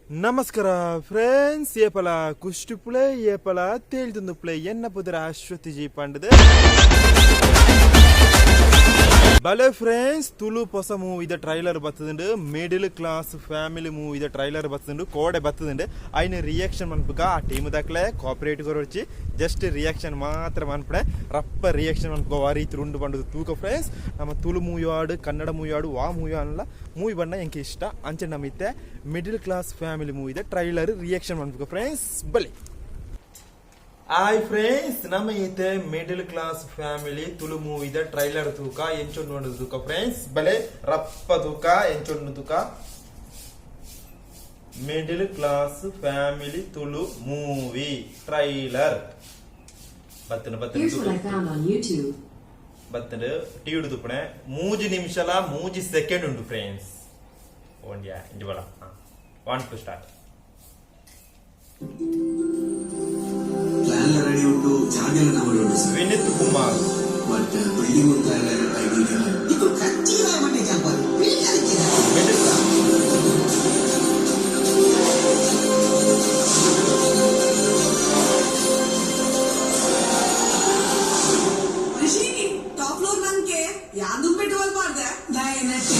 ನಮಸ್ಕಾರ ಫ್ರೆಂಡ್ಸ್ ಏಪಲ ಕುಷ್ಟು ಪ್ಲೇ ಏಪಲ ತೇಳ್ತುಂದು ಪ್ಲೇ ಎನ್ನ ಪುದರ ಅಶ್ವತಿಜಿ ಪಂಡದೆ ಬಲೆ ಫ್ರೆಂಡ್ಸ್ ತುಳು ಹೊಸ ಮೂವಿದ ಟ್ರೈಲರ್ ಬರ್ತದುಂಡು ಮಿಡಲ್ ಕ್ಲಾಸ್ ಫ್ಯಾಮಿಲಿ ಮೂವಿದ ಟ್ರೈಲರ್ ಬರ್ತದುಂಡು ಕೋಡೆ ಬರ್ತದುಂಡು ಅಯ್ನ ರಿಯಾಕ್ಷನ್ ಮನ್ಪುಗ ಆ ಟೀಮ್ ದಾಕ್ಲೆ ಕೋಆಪರೇಟ್ ಕೊರೊಚ್ಚಿ ಜಸ್ಟ್ ರಿಯಾಕ್ಷನ್ ಮಾತ್ರ ಮನ್ಪಡೆ ರಪ್ಪ ರಿಯಾಕ್ಷನ್ ಮನ್ಪುಗ ಆ ರೀತಿ ಉಂಡು ಬಂಡದು ತೂಕ ಫ್ರೆಂಡ್ಸ್ ನಮ್ಮ ತುಳು ಮೂವಿ ಆಡು ಕನ್ನಡ ಮೂವಿ ಆಡು ವಾ ಮೂವಿ ಅನ್ನಲ್ಲ ಮೂವಿ ಬಣ್ಣ ಎಂಕೆ ಇಷ್ಟ ಅಂಚೆ ನಮಿತ್ತೆ ಮಿಡಲ್ ಕ್ಲಾಸ್ ಫ್ಯಾಮಿಲಿ ಮೂವಿದ ಟ್ರೈಲರ್ ರಿಯಾಕ್ಷನ್ ಮನ್ಪುಗ ಫ್ರೆಂಡ್ಸ್ ಬಲೆ ಹಾಯ್ ಫ್ರೆಂಡ್ಸ್ ನಮ್ಮ ಈತೆ ಮಿಡಲ್ ಕ್ಲಾಸ್ ಫ್ಯಾಮಿಲಿ ತುಳು ಮೂವಿದ ಟ್ರೈಲರ್ ತೂಕ ಎಂಚೊಂದು ನೋಡೋದು ತೂಕ ಫ್ರೆಂಡ್ಸ್ ಬಲೆ ರಪ್ಪ ತೂಕ ಎಂಚೊಂದು ತೂಕ middle class family Tulu movie trailer ಬತ್ತನ ಟಿವಿಡು ತುಪ್ಪಣೆ 3 ನಿಮಿಷಲ 3 ಸೆಕೆಂಡ್ ಉಂಟು ಫ್ರೆಂಡ್ಸ್ ಓಂಡ್ಯಾ ಇಂಜಿ ಬಲ 1 ಟು ಸ್ಟಾರ್ಟ್ ರೆಡಿ ಉಂಟು ಜಾಗೆಲ್ಲ ನಮ್ಮಲ್ಲಿ sir Vineeth Kumar but building ಅಂತ ಐಡಿಯಾ ಇದು ಕಚ್ಚಿನ ಮನೆ ಜಾಗರು ರಿಷಿ ಟಾಪ್ ಫ್ಲೋರ್ ನಂಗೆ ಯಾವುದು ಪೆಟ್ರೋಲ್ ಮಾಡ್ದೆ ನಾ ಏನಕ್ಕೆ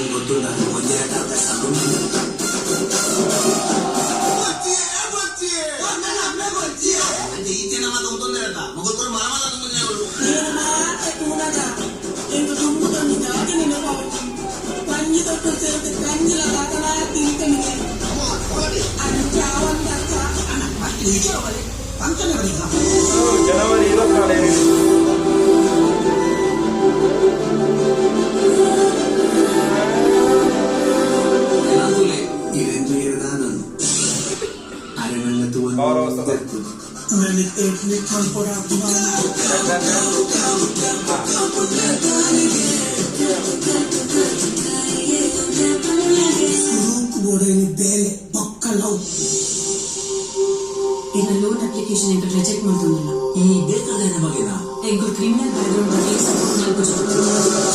ಗೊತ್ತು ನಾನು ಒಂದೇ ಜನವರಿ 24 ಈಗ ಲೋನ್ ಅಪ್ಲಿಕೇಶನ್ ಇಂಟು ರಿಜೆಕ್ಟ್ ಮಾಡ್ತಿಲ್ಲ ಈ ಬೇಕಾದ ಬಗೆನ ಎಂಗು ಕ್ರಿಮಿನಲ್ ಬ್ಯಾಕ್ಗ್ರೌಂಡ್ ಬಗ್ಗೆ ಸಪೋರ್ಟ್ ಮಾಡ್ಕೊಳ್ತಾರೆ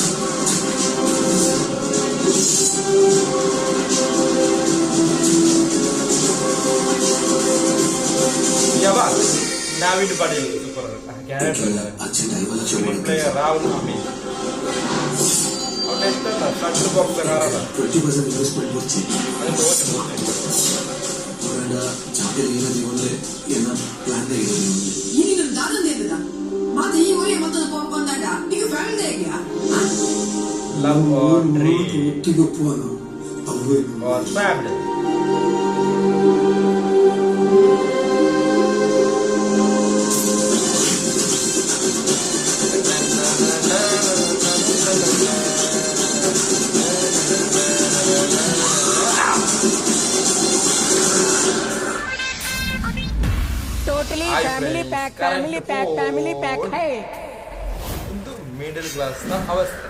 ಯಾವಾ ನಾವಿಡ್ ಪಡೆಯಲು ಸೂಪರ್ ಕ್ಯಾರೆಕ್ಟರ್ ರಾಹುಲ್ ಅಮೀನ್ ಅವನೆಷ್ಟಲ್ಲ ಸಣ್ಣ ಬಾಕ್ಸರ್ 20% ಇನ್ವೆಸ್ಟ್ಮೆಂಟ್ ಕೊಡ್ತಿ ಅದು ಓಕೆ ಜಾಗಲ್ಲಿ ಏನದು ಒಂದೇ ಏನೋ ಪ್ಲಾನ್ ಇದೆ ಈಗ ದಾದಂದೇನದ ಮತ್ತೆ ಈ ಊರಿಗೆ ಮತ್ತೊಂದು ಪಾಪ ಬಂದಾಗ ಈಗ ಫ್ಯಾಮಿಲಿ ಹೇಗೆ ಲವ್ ಆರ್ ಡ್ರೀಮ್ ಒಟ್ಟಿಗೆ ಒಪ್ಪುವನು ಅವು our family family pack hey ಒಂದು ಮಿಡಲ್ ಕ್ಲಾಸ್ ನ ಅವಸ್ಥೆ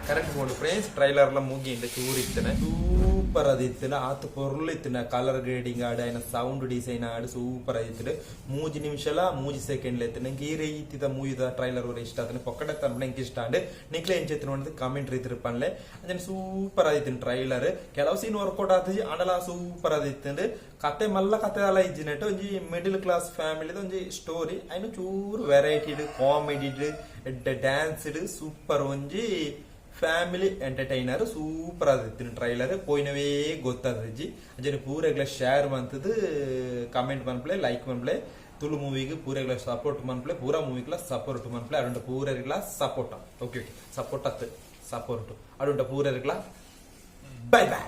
ಕರೆಕ್ಟ್ ಕೊಂಡು ಫ್ರೆಂಡ್ಸ್ ಟ್ರೈಲರ್ ಲ ಮುಗಿಂದ ಚೂರು ಇತ್ತನೆ ಸೂಪರ್ ಅದಿತ್ತನ ಆತ ಪೊರ್ಲು ಇತ್ತನ ಕಲರ್ ಗ್ರೇಡಿಂಗ್ ಆಡ ಐನ ಸೌಂಡ್ ಡಿಸೈನ್ ಆಡ ಸೂಪರ್ ಅದಿತ್ತನೆ 3 ನಿಮಿಷಲ 3 ಸೆಕೆಂಡ್ ಲೆತ್ತನೆ ನಂಗೆ ಈ ರೀತಿದ ಮೂವಿದ ಟ್ರೈಲರ್ ವರ ಇಷ್ಟ ಆತನೆ ಪೊಕ್ಕಡೆ ತನ್ನ ನಂಗೆ ಇಷ್ಟ ಆಂಡೆ ನಿಕ್ಲೆ ಎಂಚೆತ್ತು ನೋಡಿದ ಕಾಮೆಂಟ್ ರೀತಿ ಪನ್ಲೆ ಅದನ್ನ ಸೂಪರ್ ಆದಿತ್ತನ ಟ್ರೈಲರ್ ಕೆಲವು ಸೀನ್ ವರ್ಕೌಟ್ ಆದ ಆಡಲ ಸೂಪರ್ ಆದಿತ್ತಂದ್ರೆ ಕತೆ ಮಲ್ಲ ಕತೆ ಅಲ್ಲ ಇಜ್ಜಿನೆಟ್ಟು ಒಂಜಿ ಮಿಡಲ್ ಕ್ಲಾಸ್ ಫ್ಯಾಮಿಲಿದ ಒಂಜಿ ಸ್ಟೋರಿ ಐನು ಚೂರು ವೆರೈಟಿಡ್ ಕಾಮಿಡಿಡ್ ಡ್ಯಾನ್ಸ್ಡ್ ಸೂಪರ್ ಒಂಜಿ ಫ್ಯಾಮಿಲಿ ಎಂಟರ್ಟೈನರ್ ಸೂಪರ್ ಆದಿತ್ತು ಟ್ರೈಲರ್ ಪೋಯಿನವೇ ಗೊತ್ತಾದಜ್ಜಿ ಅಂಜನೆ ಪೂರೆಗ್ಲ ಶೇರ್ ಮಂತದ ಕಮೆಂಟ್ ಮನ್ಪ್ಲೆ ಲೈಕ್ ಮನ್ಪ್ಲೆ ತುಳು ಮೂವಿಗೆ ಪೂರೆಗ್ಲ ಸಪೋರ್ಟ್ ಮನ್ಪ್ಲೆ ಪೂರಾ ಮೂವಿಗ್ಲ ಸಪೋರ್ಟ್ ಮನ್ಪ್ಲೆ ಅಡುಂಟ ಪೂರೆಗ್ಲ ಸಪೋರ್ಟ್ ಓಕೆ ಸಪೋರ್ಟ್ ಅತ್ ಸಪೋರ್ಟ್ ಅಡುಂಟ ಪೂರೆಗ್ಲ ಬೈ ಬೈ.